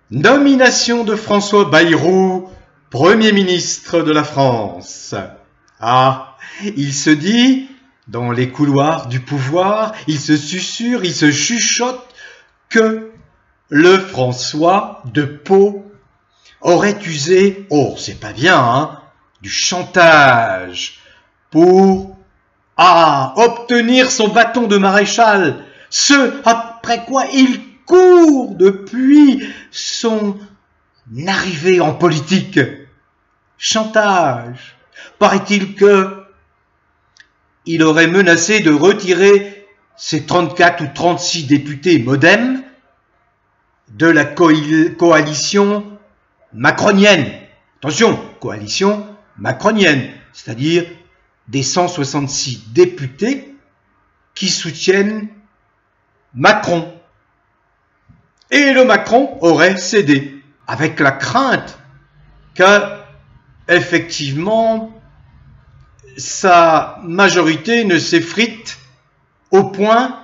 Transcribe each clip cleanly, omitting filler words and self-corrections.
Nomination de François Bayrou, Premier ministre de la France. Ah, il se dit, dans les couloirs du pouvoir, il se susurre, il se chuchote que le François de Pau aurait usé, oh c'est pas bien, hein, du chantage pour obtenir son bâton de maréchal, ce après quoi il court depuis son arrivée en politique. Chantage. Paraît-il que il aurait menacé de retirer ses 34 ou 36 députés MoDem de la coalition macronienne. Attention, coalition macronienne, c'est-à-dire des 166 députés qui soutiennent Macron. Et le Macron aurait cédé, avec la crainte que, effectivement, sa majorité ne s'effrite au point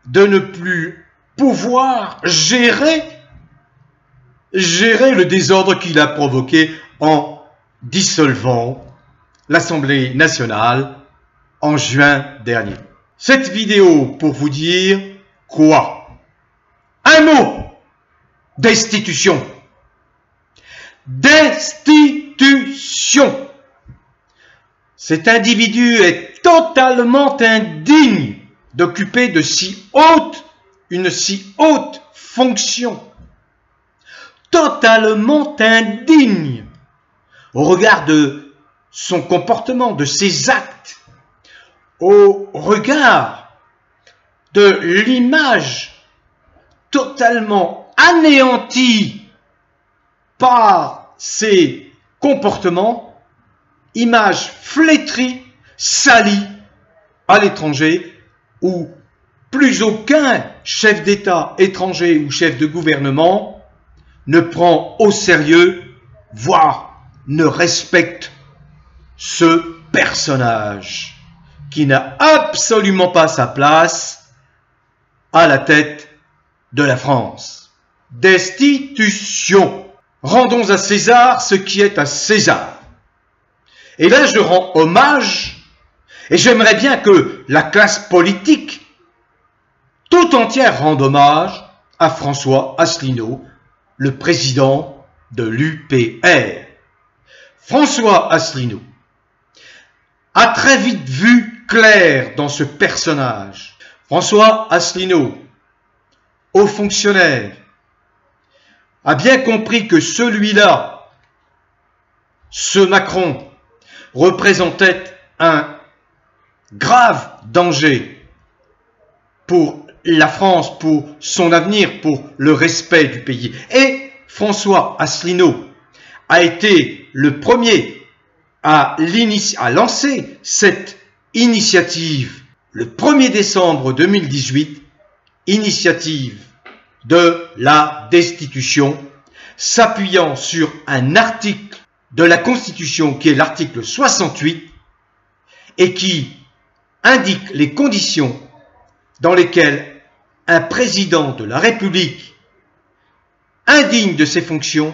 de ne plus pouvoir gérer le désordre qu'il a provoqué en dissolvant l'Assemblée nationale en juin dernier. Cette vidéo pour vous dire quoi? Un mot, destitution. Destitution. Cet individu est totalement indigne d'occuper une si haute fonction. Totalement indigne au regard de son comportement, de ses actes, au regard de l'image totalement anéantie par ses comportements, image flétrie, salie à l'étranger, où plus aucun chef d'État étranger ou chef de gouvernement ne prend au sérieux, voire ne respecte ce personnage qui n'a absolument pas sa place à la tête de la France. Destitution. Rendons à César ce qui est à César. Et là, je rends hommage, et j'aimerais bien que la classe politique tout entière rende hommage à François Asselineau, le président de l'UPR. François Asselineau a très vite vu clair dans ce personnage. François Asselineau, haut fonctionnaire, a bien compris que celui-là, ce Macron, représentait un grave danger pour la France, pour son avenir, pour le respect du pays. Et François Asselineau a été le premier à lancer cette initiative le 1er décembre 2018, initiative de la destitution, s'appuyant sur un article de la Constitution qui est l'article 68 et qui indique les conditions dans lesquelles un président de la République indigne de ses fonctions,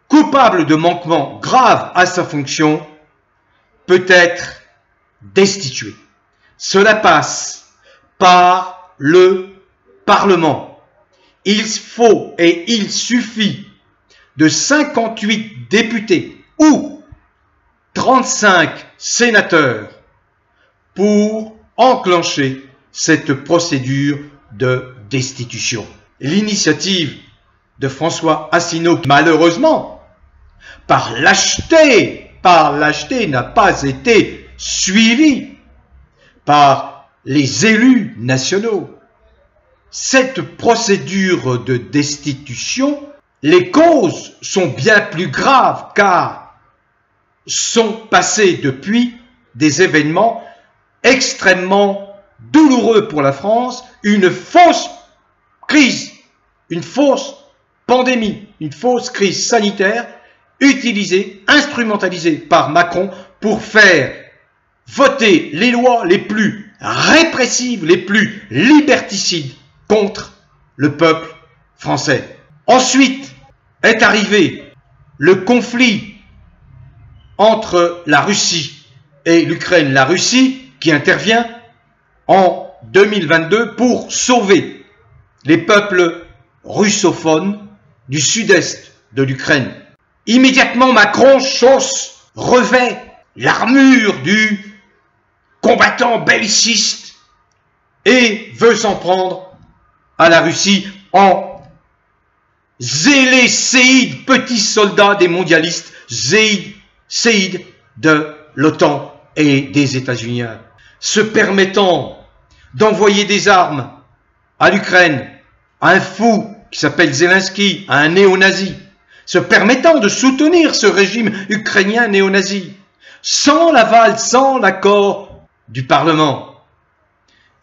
coupable de manquements graves à sa fonction, peut être destitué. Cela passe par le Parlement. Il faut et il suffit de 58 députés ou 35 sénateurs pour enclencher cette procédure de destitution. L'initiative de François Asselineau, malheureusement, par lâcheté, n'a pas été suivie par les élus nationaux. Cette procédure de destitution, les causes sont bien plus graves car sont passés depuis des événements extrêmement douloureux pour la France, une fausse crise, une fausse pandémie, une fausse crise sanitaire utilisée, instrumentalisée par Macron pour faire voter les lois les plus répressives, les plus liberticides contre le peuple français. Ensuite est arrivé le conflit entre la Russie et l'Ukraine. La Russie qui intervient en 2022 pour sauver les peuples russophones du sud-est de l'Ukraine. Immédiatement, Macron revêt l'armure du combattant belliciste et veut s'en prendre à la Russie en zélé séide, petit soldat des mondialistes, séide de l'OTAN et des États-Unis, se permettant d'envoyer des armes à l'Ukraine, à un fou qui s'appelle Zelensky, à un néo-nazi, se permettant de soutenir ce régime ukrainien néo-nazi, sans l'aval, sans l'accord du Parlement.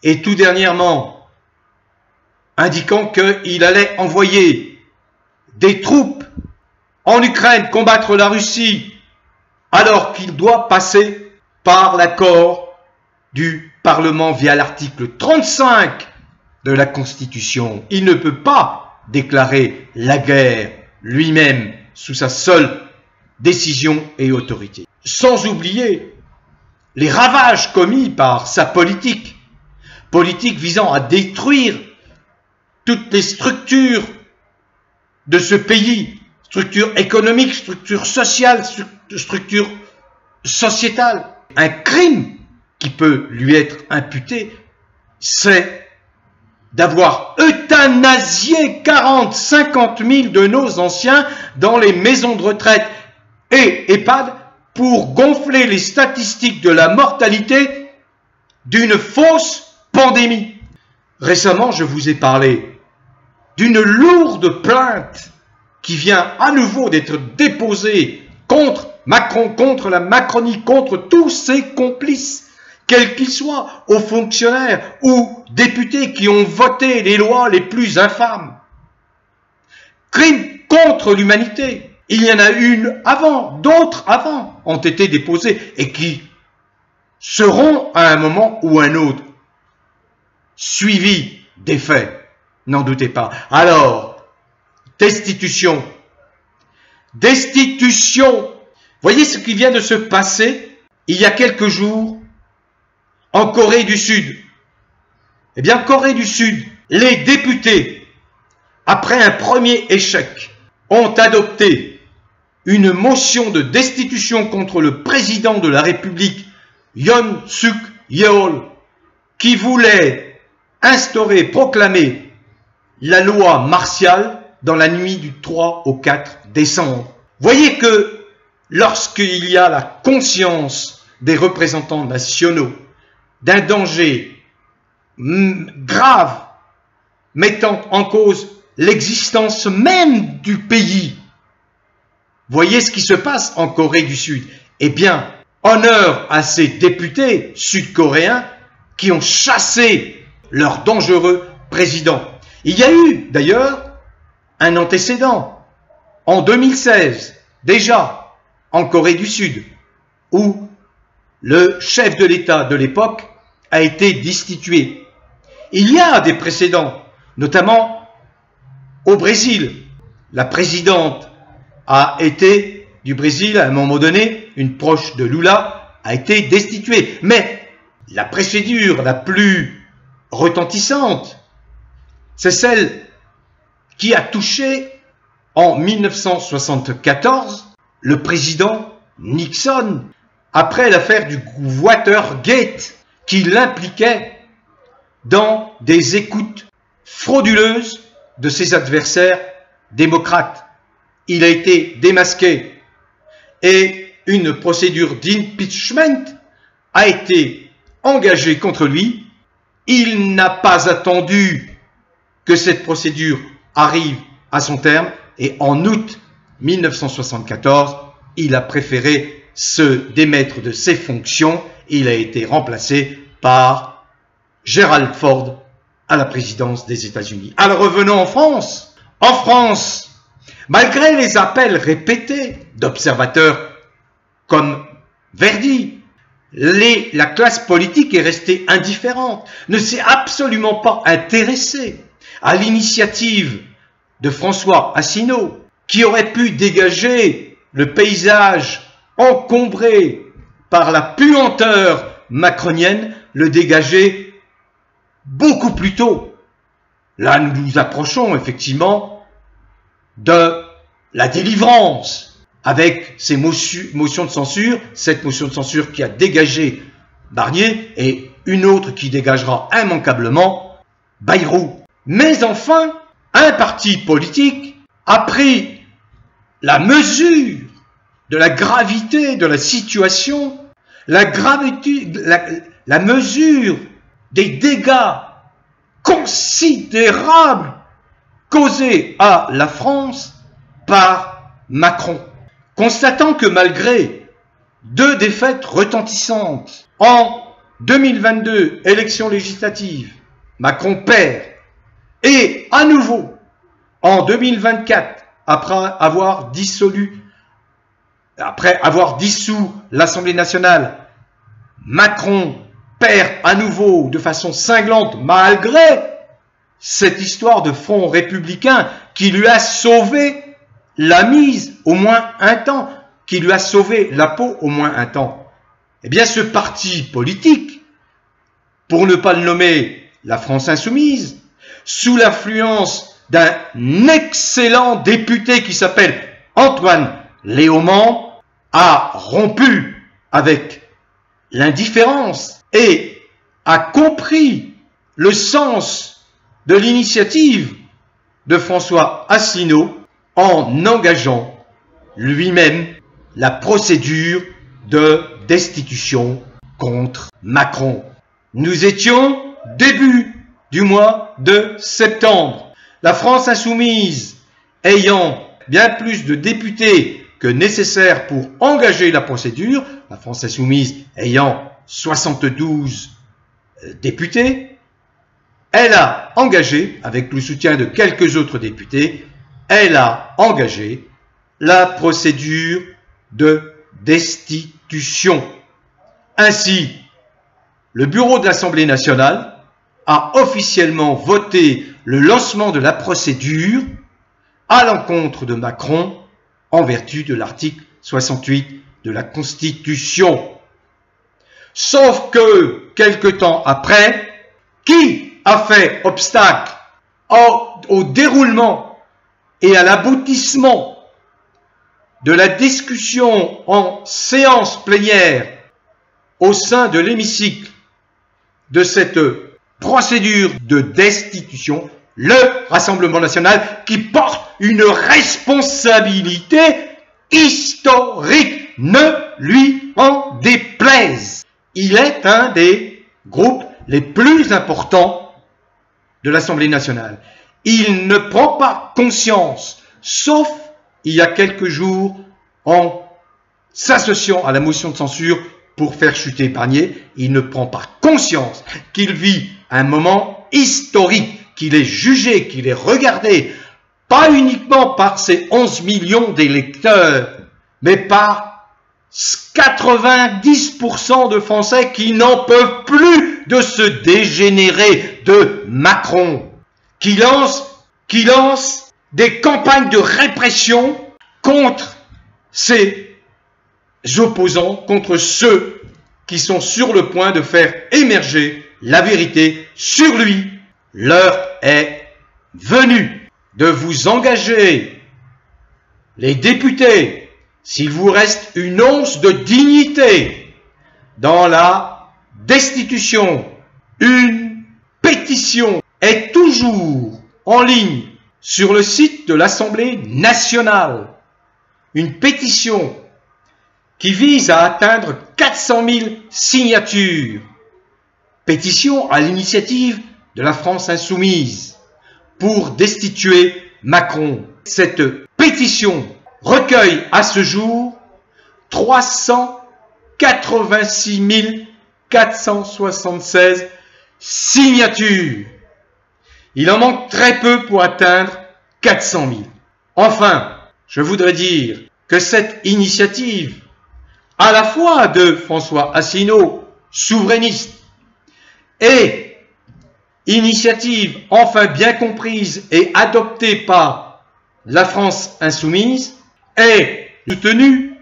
Et tout dernièrement, indiquant qu'il allait envoyer des troupes en Ukraine combattre la Russie, alors qu'il doit passer par l'accord du Parlement via l'article 35 de la Constitution. Il ne peut pas déclarer la guerre lui-même sous sa seule décision et autorité. Sans oublier les ravages commis par sa politique visant à détruire toutes les structures de ce pays, structures économiques, structures sociales, structures sociétales. Un crime qui peut lui être imputé, c'est d'avoir euthanasié 40-50 000 de nos anciens dans les maisons de retraite et EHPAD pour gonfler les statistiques de la mortalité d'une fausse pandémie. Récemment, je vous ai parlé d'une lourde plainte qui vient à nouveau d'être déposée contre Macron, contre la Macronie, contre tous ses complices, quels qu'ils soient, aux fonctionnaires ou députés qui ont voté les lois les plus infâmes. Crime contre l'humanité. Il y en a une avant, d'autres avant ont été déposées et qui seront à un moment ou un autre suivis des faits. N'en doutez pas. Alors, destitution. Destitution. Voyez ce qui vient de se passer il y a quelques jours en Corée du Sud. Eh bien, en Corée du Sud, les députés, après un premier échec, ont adopté une motion de destitution contre le président de la République, Yoon Suk Yeol, qui voulait instaurer, proclamer la loi martiale dans la nuit du 3 au 4 décembre. Voyez que lorsqu'il y a la conscience des représentants nationaux d'un danger grave mettant en cause l'existence même du pays, voyez ce qui se passe en Corée du Sud. Eh bien, honneur à ces députés sud-coréens qui ont chassé leur dangereux président. Il y a eu d'ailleurs un antécédent en 2016, déjà en Corée du Sud, où le chef de l'État de l'époque a été destitué. Il y a des précédents, notamment au Brésil. La présidente du Brésil, à un moment donné, une proche de Lula, a été destituée. Mais la procédure la plus retentissante, c'est celle qui a touché en 1974 le président Nixon, après l'affaire du Watergate, qui l'impliquait dans des écoutes frauduleuses de ses adversaires démocrates. Il a été démasqué et une procédure d'impeachment a été engagée contre lui. Il n'a pas attendu que cette procédure arrive à son terme et en août 1974, il a préféré se démettre de ses fonctions. Il a été remplacé par Gerald Ford à la présidence des États-Unis. Alors revenons en France. En France, malgré les appels répétés d'observateurs comme Verdi, la classe politique est restée indifférente, ne s'est absolument pas intéressée à l'initiative de François Asselineau, qui aurait pu dégager le paysage encombré par la puanteur macronienne, le dégager beaucoup plus tôt. Là, nous nous approchons effectivement de la délivrance avec ces motions de censure, cette motion de censure qui a dégagé Barnier et une autre qui dégagera immanquablement Bayrou. Mais enfin, un parti politique a pris la mesure de la gravité de la situation, la mesure des dégâts considérables causés à la France par Macron. Constatant que malgré 2 défaites retentissantes en 2022, élections législatives, Macron perd, et à nouveau en 2024, après avoir dissous l'Assemblée nationale, Macron perd à nouveau de façon cinglante, malgré cette histoire de front républicain qui lui a sauvé la mise au moins un temps, qui lui a sauvé la peau au moins un temps. Eh bien, ce parti politique, pour ne pas le nommer la France Insoumise, sous l'influence d'un excellent député qui s'appelle Antoine Léaumont, a rompu avec l'indifférence et a compris le sens de l'initiative de François Asselineau en engageant lui-même la procédure de destitution contre Macron. Nous étions début du mois de septembre. La France Insoumise ayant bien plus de députés que nécessaire pour engager la procédure, la France Insoumise ayant 72 députés, elle a engagé, avec le soutien de quelques autres députés, elle a engagé la procédure de destitution. Ainsi, le bureau de l'Assemblée nationale a officiellement voté le lancement de la procédure à l'encontre de Macron en vertu de l'article 68 de la Constitution. Sauf que, quelque temps après, qui a fait obstacle au déroulement et à l'aboutissement de la discussion en séance plénière au sein de l'hémicycle de cette procédure de destitution? Le Rassemblement national, qui porte une responsabilité historique, ne lui en déplaise. Il est un des groupes les plus importants de l'Assemblée nationale. Il ne prend pas conscience, sauf il y a quelques jours, en s'associant à la motion de censure pour faire chuter Barnier, il ne prend pas conscience qu'il vit un moment historique, qu'il est jugé, qu'il est regardé, pas uniquement par ses 11 millions d'électeurs, mais par 90% de Français qui n'en peuvent plus de ce dégénéré de Macron, qui lance des campagnes de répression contre ses opposants, contre ceux qui sont sur le point de faire émerger la vérité sur lui. L'heure est venue de vous engager, les députés, s'il vous reste une once de dignité, dans la destitution. Une pétition est toujours en ligne sur le site de l'Assemblée nationale. Une pétition qui vise à atteindre 400 000 signatures. Pétition à l'initiative de la France Insoumise pour destituer Macron. Cette pétition recueille à ce jour 386 476 signatures. Il en manque très peu pour atteindre 400 000. Enfin, je voudrais dire que cette initiative, à la fois de François Asselineau, souverainiste, et initiative enfin bien comprise et adoptée par la France insoumise est soutenue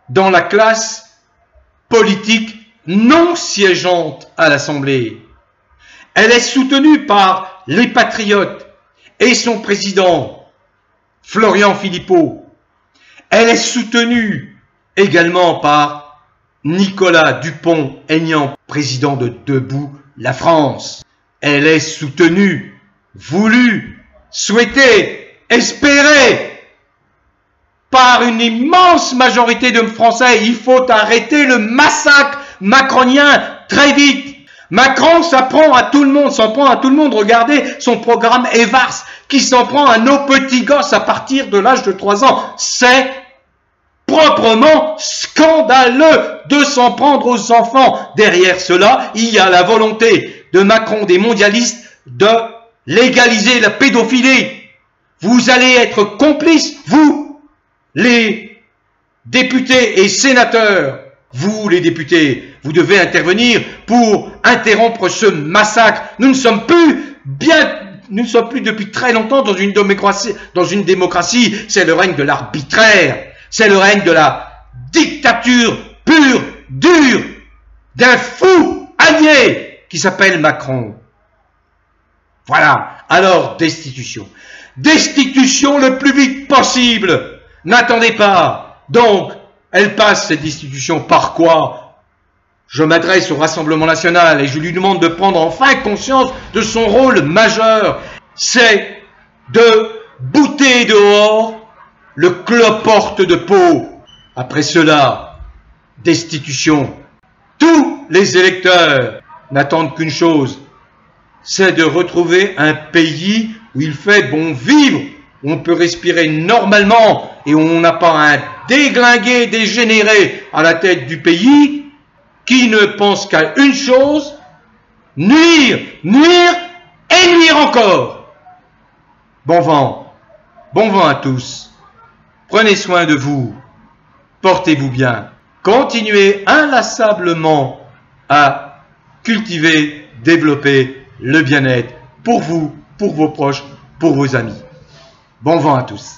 dans la classe politique non siégeante à l'Assemblée. Elle est soutenue par les patriotes et son président, Florian Philippot. Elle est soutenue également par Nicolas Dupont-Aignan, président de Debout la France. Elle est soutenue, voulue, souhaitée, espérée par une immense majorité de Français. Il faut arrêter le massacre macronien très vite. Macron s'en prend à tout le monde, Regardez son programme EVARS qui s'en prend à nos petits gosses à partir de l'âge de 3 ans. C'est proprement scandaleux de s'en prendre aux enfants. Derrière cela, il y a la volonté de Macron, des mondialistes, de légaliser la pédophilie. Vous allez être complices, vous, les députés et sénateurs. Vous, les députés, vous devez intervenir pour interrompre ce massacre. Nous ne sommes plus depuis très longtemps dans une démocratie. C'est le règne de l'arbitraire. C'est le règne de la dictature pure, dure, d'un fou allié qui s'appelle Macron. Voilà. Alors, destitution. Destitution le plus vite possible. N'attendez pas. Donc, elle passe cette destitution par quoi? Je m'adresse au Rassemblement national et je lui demande de prendre enfin conscience de son rôle majeur. C'est de bouter dehors le cloporte de Pau. Après cela, destitution. Tous les électeurs n'attendent qu'une chose, c'est de retrouver un pays où il fait bon vivre, où on peut respirer normalement et où on n'a pas un déglingué dégénéré à la tête du pays qui ne pense qu'à une chose, nuire, nuire et nuire encore. Bon vent à tous. Prenez soin de vous, portez-vous bien, continuez inlassablement à cultiver, développer le bien-être pour vous, pour vos proches, pour vos amis. Bon vent à tous.